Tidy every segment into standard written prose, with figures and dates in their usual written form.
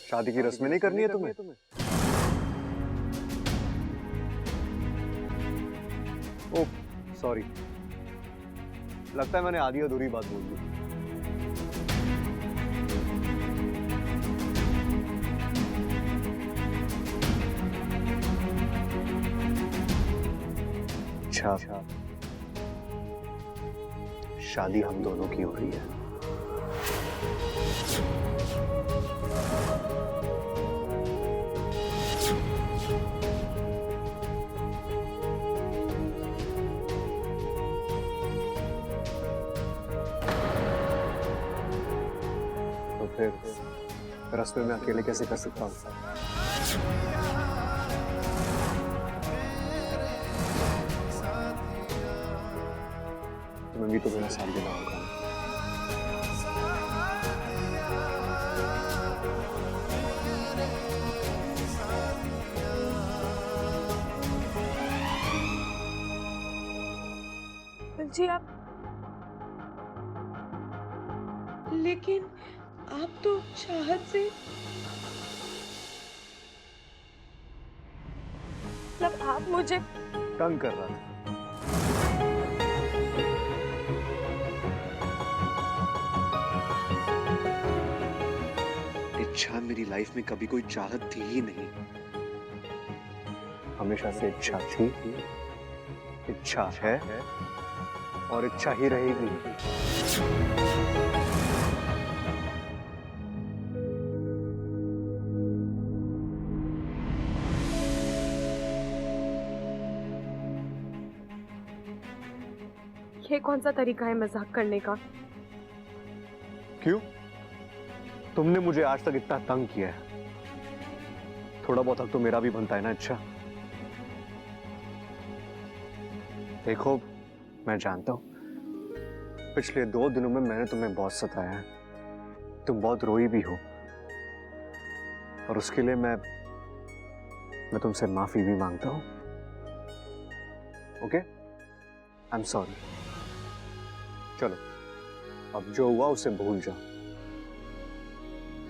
शादी की रस्में नहीं करनी है तुम्हें? ओह सॉरी, लगता है मैंने आधी अधूरी बात बोल दी। अच्छा, शादी हम दोनों की हो रही है। तो फिर रस्मे में अकेले कैसे कर सकता हूँ? तुम्हें भी तो मेरा साथ देना होगा। जी आप, लेकिन आप तो चाहत से, मतलब आप मुझे तंग कर रहा था। इच्छा मेरी लाइफ में कभी कोई चाहत थी ही नहीं, हमेशा से इच्छा थी, इच्छा है और इच्छा ही रहेगी। ये कौन सा तरीका है मजाक करने का? क्यों? तुमने मुझे आज तक इतना तंग किया है, थोड़ा बहुत हक तो मेरा भी बनता है ना। अच्छा देखो, मैं जानता हूं पिछले 2 दिनों में मैंने तुम्हें बहुत सताया है, तुम बहुत रोई भी हो, और उसके लिए मैं तुमसे माफी भी मांगता हूं। Okay, I am sorry. चलो अब जो हुआ उसे भूल जाओ।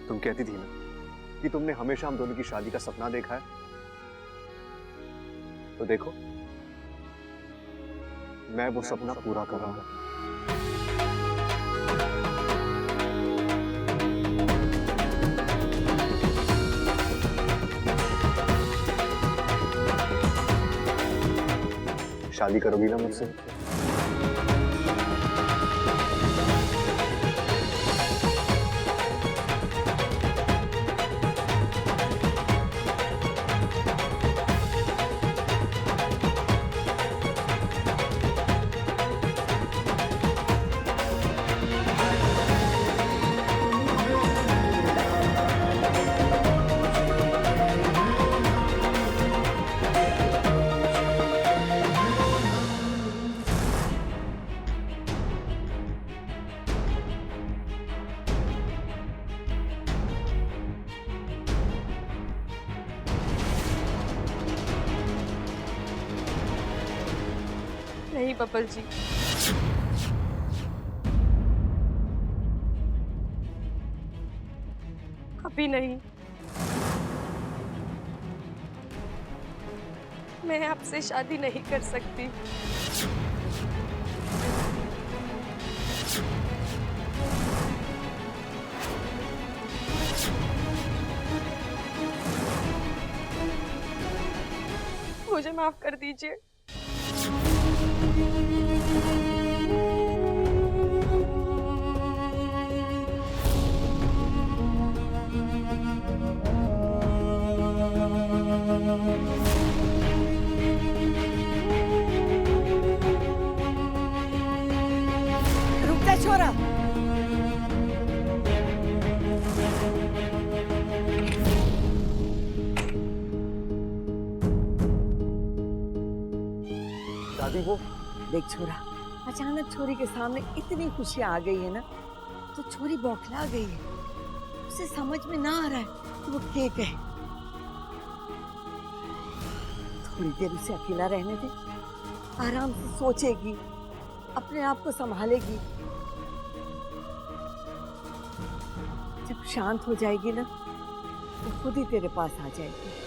तुम कहती थी ना कि तुमने हमेशा हम दोनों की शादी का सपना देखा है, तो देखो मैं वो सपना पूरा कर रहा हूं। शादी करोगी ना मुझसे? नहीं बबल जी, कभी नहीं। मैं आपसे शादी नहीं कर सकती। मुझे माफ कर दीजिए। रुक जा छोरा। दादी वो देख छोरा, अचानक छोरी के सामने इतनी खुशी आ गई है ना, तो छोरी बौखला गई है। उसे समझ में ना आ रहा है कि वो क्या कहे। थोड़ी देर उसे अकेला रहने दे, आराम से सोचेगी, अपने आप को संभालेगी। जब शांत हो जाएगी ना, तो खुद ही तेरे पास आ जाएगी।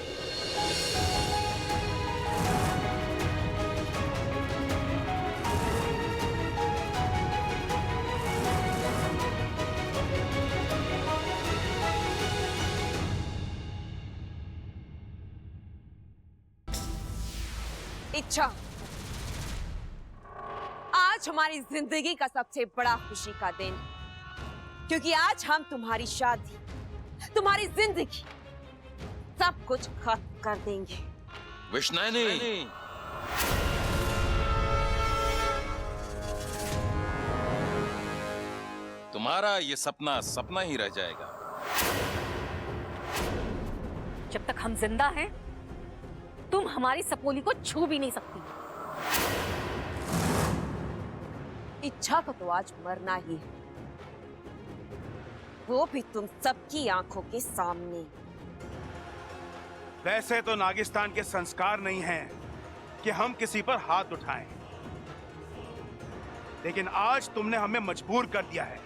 इच्छा, आज हमारी जिंदगी का सबसे बड़ा खुशी का दिन, क्योंकि आज हम तुम्हारी शादी, तुम्हारी जिंदगी, सब कुछ खत्म कर देंगे। विष्णु, तुम्हारा ये सपना सपना ही रह जाएगा। जब तक हम जिंदा हैं, तुम हमारी सपोली को छू भी नहीं सकती। इच्छा को तो आज मरना ही है, वो भी तुम सबकी आंखों के सामने। वैसे तो नागिस्तान के संस्कार नहीं हैं कि हम किसी पर हाथ उठाएं, लेकिन आज तुमने हमें मजबूर कर दिया है।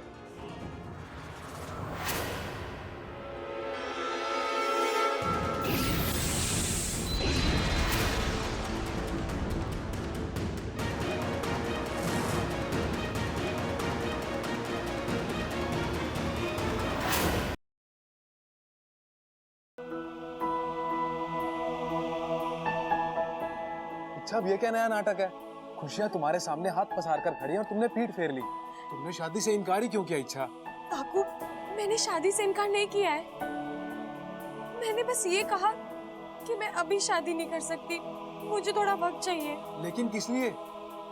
अच्छा, अब ये क्या नया नाटक है? खुशियां तुम्हारे सामने हाथ पसार कर खड़ी हैं और तुमने पीठ फेर ली। तुमने शादी से इनकार ही क्यों किया इच्छा? काकू, मैंने शादी से इनकार नहीं किया है। मैंने बस ये कहा कि मैं अभी शादी नहीं कर सकती, मुझे थोड़ा वक्त चाहिए। लेकिन किस लिए?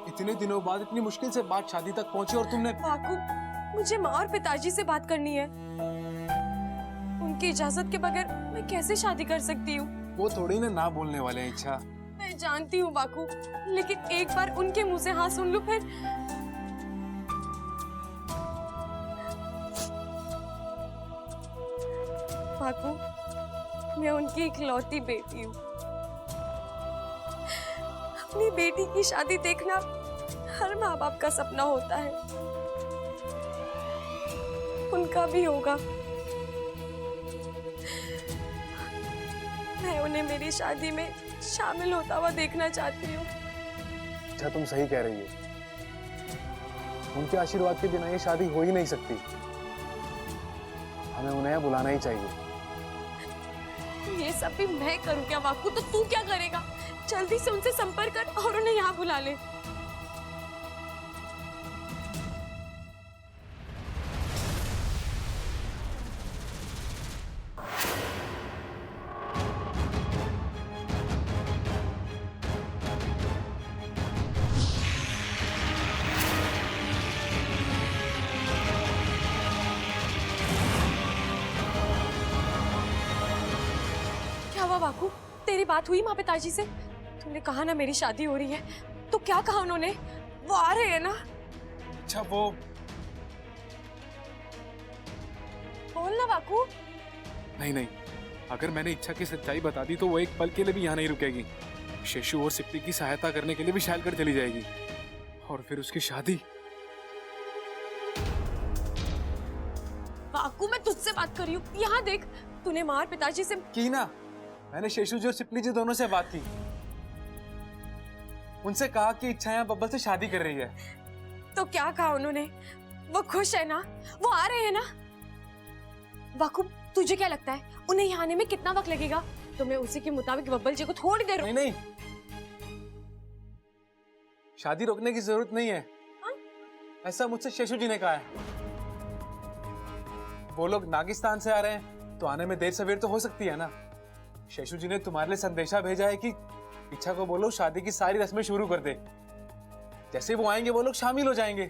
इतने दिनों बाद इतनी मुश्किल से बात शादी तक पहुंची और तुमने... काकू, मुझे माँ और पिताजी से बात करनी है। उनकी इजाजत के बगैर मैं कैसे शादी कर सकती हूँ? वो थोड़ी ना बोलने वाले हैं इच्छा। मैं जानती हूँ बाकू, लेकिन एक बार उनके मुंह से हाँ सुन लूं फिर। बाकू, मैं उनकी इकलौती बेटी हूँ। अपनी बेटी की शादी देखना हर माँ बाप का सपना होता है, उनका भी होगा। मैं उन्हें मेरी शादी में शामिल होता हुआ देखना चाहती हूँ। अच्छा, तुम सही कह रही हो। उनके आशीर्वाद के बिना ये शादी हो ही नहीं सकती। हमें उन्हें बुलाना ही चाहिए। ये सब भी मैं करूँ क्या बाकू? तो तू क्या करेगा? जल्दी से उनसे संपर्क कर और उन्हें यहाँ बुला ले। बाकू, तेरी बात हुई माँ पिताजी से? तुमने कहा ना मेरी शादी हो रही है, तो क्या कहा उन्होंने? वो आ रहे हैं ना? अच्छा, वो बोल ना बाकू। नहीं, अगर मैंने इच्छा की सच्चाई बता दी तो वो एक पल के लिए भी यहाँ नहीं रुकेगी। शेषु और सिप्ती की सहायता करने के लिए भी शायलगढ़ चली जाएगी और फिर उसकी शादी। बाकू, मैं तुझसे बात कर रही हूँ। यहाँ देख, तूने माँ और पिताजी से की ना। मैंने शेषु जी और सिप्ली जी दोनों से बात की। उनसे कहा कि इच्छा यहाँ बब्बल से शादी कर रही है। तो क्या कहा उन्होंने? वो खुश है ना? वो आ रहे हैं ना? बाकू, तुझे क्या लगता है उन्हें यहाँ आने में कितना वक्त लगेगा? तो मैं उसी के मुताबिक बब्बल जी को थोड़ी देर नहीं, शादी रोकने की जरूरत नहीं है। ऐसा मुझसे शेषु जी ने कहा है। वो लोग नागिस्तान से आ रहे हैं तो आने में देर सवेर तो हो सकती है ना। शेषु जी ने तुम्हारे लिए संदेशा भेजा है कि इच्छा को बोलो शादी की सारी रस्में शुरू कर दे। जैसे वो आएंगे वो लोग शामिल हो जाएंगे।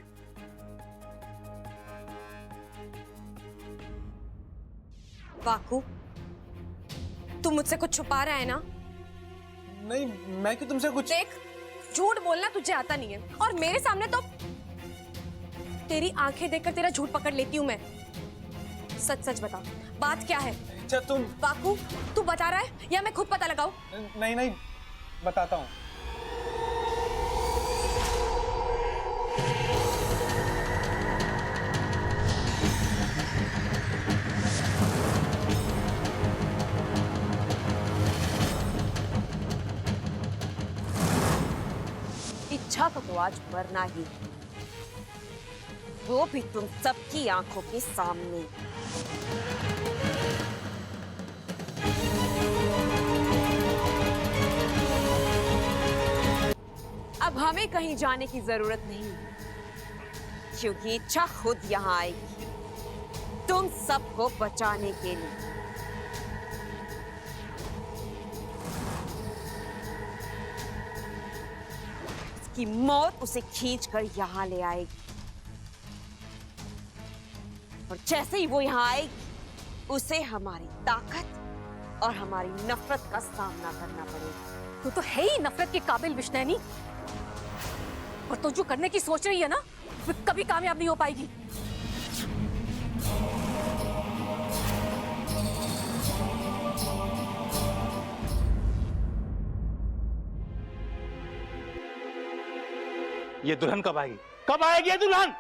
बाकू, तू मुझसे कुछ छुपा रहा है ना? नहीं, मैं क्यों तुमसे कुछ... देख, झूठ बोलना तुझे आता नहीं है और मेरे सामने तो तेरी आंखें देखकर तेरा झूठ पकड़ लेती हूँ मैं। सच सच बता, बात क्या है? अच्छा, तुम... बाकू, तू बता रहा है या मैं खुद पता लगाऊं? नहीं, बताता हूँ। इच्छा को तो आज मरना ही है, वो भी तुम सबकी आंखों के सामने। अब हमें कहीं जाने की जरूरत नहीं, क्योंकि इच्छा खुद यहाँ आएगी तुम सबको बचाने के लिए। उसकी मौत उसे खींचकर यहाँ ले आएगी, और जैसे ही वो यहाँ आएगी उसे हमारी ताकत और हमारी नफरत का सामना करना पड़ेगा। तू तो है ही नफरत के काबिल विष्णैनी, और तू जो करने की सोच रही है ना, वो कभी कामयाब नहीं हो पाएगी। ये दुल्हन कब आएगी? कब आएगी ये दुल्हन?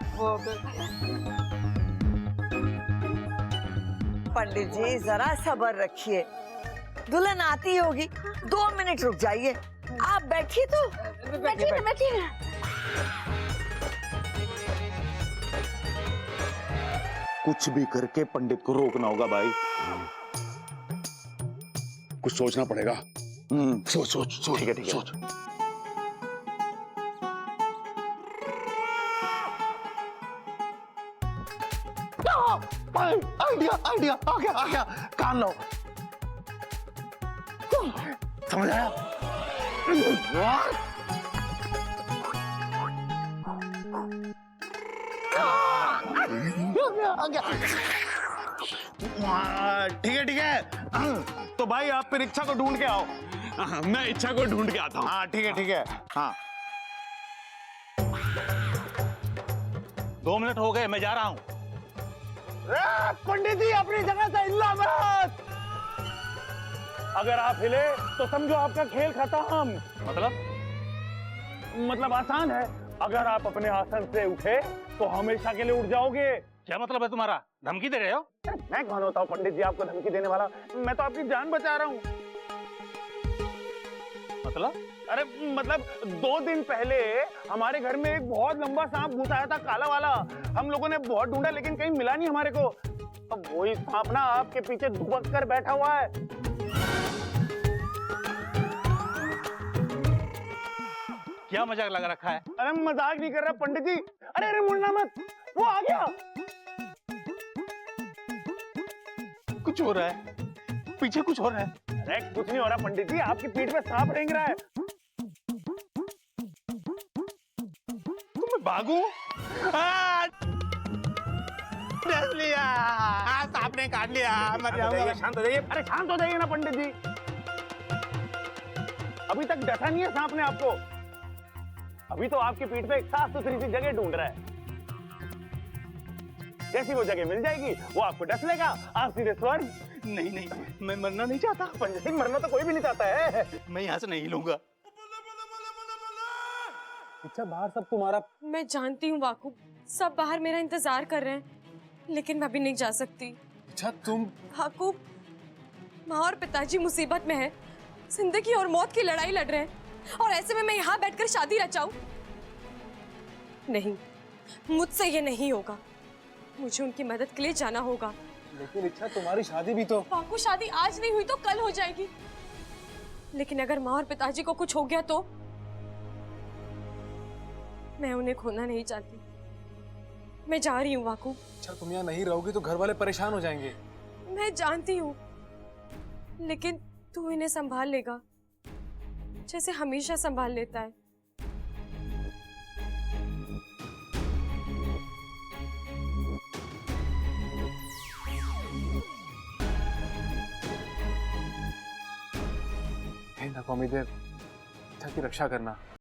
पंडित जी जरा सब्र रखिए, दुल्हन आती होगी, 2 मिनट रुक जाइए। आप बैठिए तो। बैठिए। कुछ भी करके पंडित को रोकना होगा भाई। कुछ सोचना पड़ेगा। सोच ठीक है सोच। आइडिया आ गया कान लो। समझ आया? ठीक है। तो भाई आप फिर इच्छा को ढूंढ के आओ। मैं इच्छा को ढूंढ के आता हूँ। हाँ ठीक है। हाँ 2 मिनट हो गए, मैं जा रहा हूँ। पंडित जी अपनी जगह से हिलना मत। अगर आप हिले तो समझो आपका खेल खत्म। मतलब आसान है, अगर आप अपने आसन से उठे तो हमेशा के लिए उठ जाओगे। क्या मतलब है तुम्हारा? धमकी दे रहे हो? मैं कौन होता हूँ पंडित जी आपको धमकी देने वाला? मैं तो आपकी जान बचा रहा हूँ। अरे मतलब 2 दिन पहले हमारे घर में एक बहुत लंबा सांप घुस आया था, काला वाला। हम लोगों ने बहुत ढूंढा लेकिन कहीं मिला नहीं हमारे को। अब वही सांप ना आपके पीछे दुबक कर बैठा हुआ है। क्या मजाक लगा रखा है? अरे मजाक नहीं कर रहा पंडित जी। अरे मुड़ना मत, वो आ गया। कुछ हो रहा है, पीछे कुछ हो रहा है। अरे कुछ नहीं हो रहा पंडित जी, आपकी पीठ पे सांप रेंग रहा है। तुम भागू? डस लिया, सांप ने काट लिया। मर जाऊंगा। शांत हो जाइए। अरे शांत हो जाइए ना पंडित जी। अभी तक डसा नहीं है सांप ने आपको। अभी तो आपकी पीठ पे एक साफ सुथरी सी जगह ढूंढ रहा है। जैसी वो जगह मिल जाएगी वो आपको डस लेगा, आप सीधे स्वर्ग। नहीं, मैं मरना नहीं चाहता पंडित जी। मरना तो कोई भी नहीं चाहता है। मैं यहाँ से नहीं लूंगा। अच्छा बाहर सब तुम्हारा। मैं जानती हूँ वाकू, सब बाहर मेरा इंतजार कर रहे हैं, लेकिन मैं अभी नहीं जा सकती। अच्छा तुम? वाकू, माँ और पिताजी मुसीबत में है, जिंदगी और मौत की लड़ाई लड़ रहे हैं, और ऐसे में मैं यहाँ बैठकर शादी रचाऊं? नहीं, मुझसे ये नहीं होगा। मुझे उनकी मदद के लिए जाना होगा। लेकिन इच्छा तुम्हारी शादी भी तो। वाकू, शादी आज नहीं हुई तो कल हो जाएगी, लेकिन अगर माँ और पिताजी को कुछ हो गया तो मैं उन्हें खोना नहीं चाहती। मैं जा रही हूँ वाकू। अच्छा तुम यहाँ नहीं रहोगी तो घर वाले परेशान हो जाएंगे। मैं जानती हूँ, लेकिन तू इन्हें संभाल लेगा जैसे हमेशा संभाल लेता है। हे नाकामी देव, इच्छा की रक्षा करना।